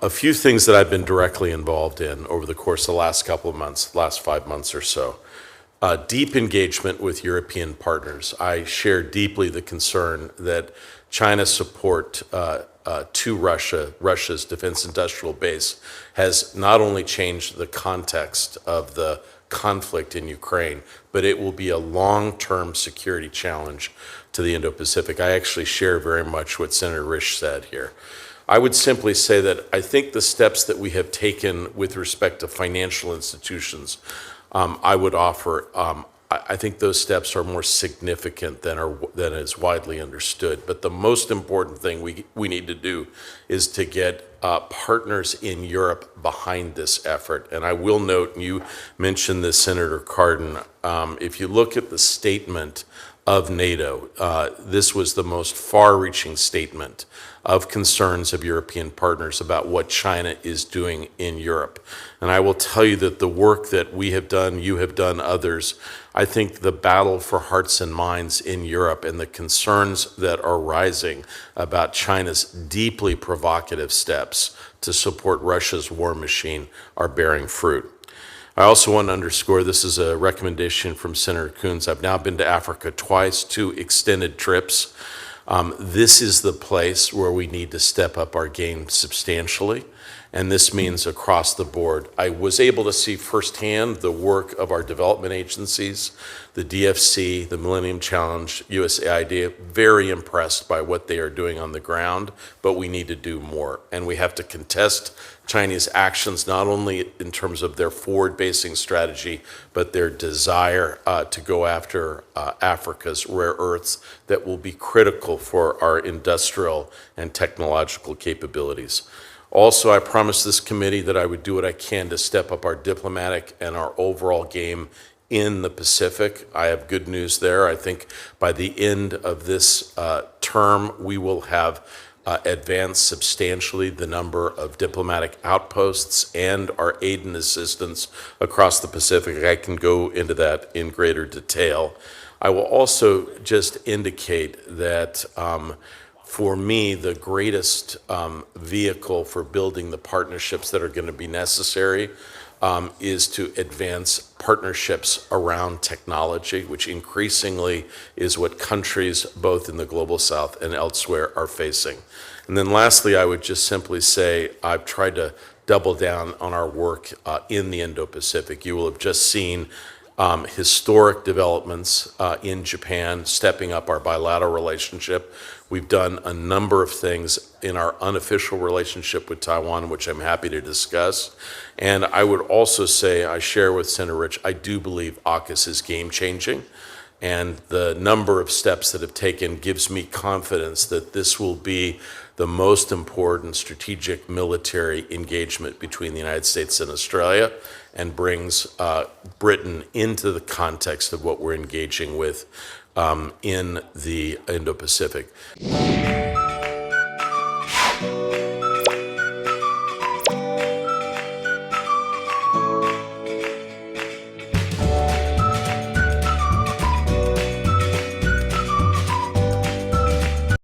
A few things that I've been directly involved in over the course of the last couple of months, last 5 months or so. Deep engagement with European partners. I share deeply the concern that China's support to Russia's defense industrial base has not only changed the context of the conflict in Ukraine, but it will be a long-term security challenge to the Indo-Pacific. I actually share very much what Senator Risch said here. I would simply say that I think the steps that we have taken with respect to financial institutions, I would offer, I think those steps are more significant than is widely understood. But the most important thing we need to do is to get partners in Europe behind this effort. And I will note, and you mentioned this, Senator Cardin, if you look at the statement of NATO, this was the most far-reaching statement of concerns of European partners about what China is doing in Europe. And I will tell you that the work that we have done, you have done, others, I think the battle for hearts and minds in Europe and the concerns that are rising about China's deeply provocative steps to support Russia's war machine are bearing fruit. I also want to underscore, this is a recommendation from Senator Coons. I've now been to Africa twice, 2 extended trips. This is the place where we need to step up our game substantially, and this means across the board. I was able to see firsthand the work of our development agencies, the DFC, the Millennium Challenge, USAID, very impressed by what they are doing on the ground, but we need to do more. And we have to contest Chinese actions, not only in terms of their forward-facing strategy, but their desire to go after Africa's rare earths that will be critical for our industrial and technological capabilities. Also, I promised this committee that I would do what I can to step up our diplomatic and our overall game in the Pacific. I have good news there. I think by the end of this term, we will have advanced substantially the number of diplomatic outposts and our aid and assistance across the Pacific. I can go into that in greater detail. I will also just indicate that for me, the greatest vehicle for building the partnerships that are going to be necessary is to advance partnerships around technology, which increasingly is what countries both in the global south and elsewhere are facing. And then lastly, I would just simply say I've tried to double down on our work in the Indo-Pacific. You will have just seen historic developments in Japan, stepping up our bilateral relationship. We've done a number of things in our unofficial relationship with Taiwan, which I'm happy to discuss. And I would also say, I share with Senator Rich, I do believe AUKUS is game-changing. And the number of steps that have taken gives me confidence that this will be the most important strategic military engagement between the United States and Australia, and brings Britain into the context of what we're engaging with in the Indo-Pacific.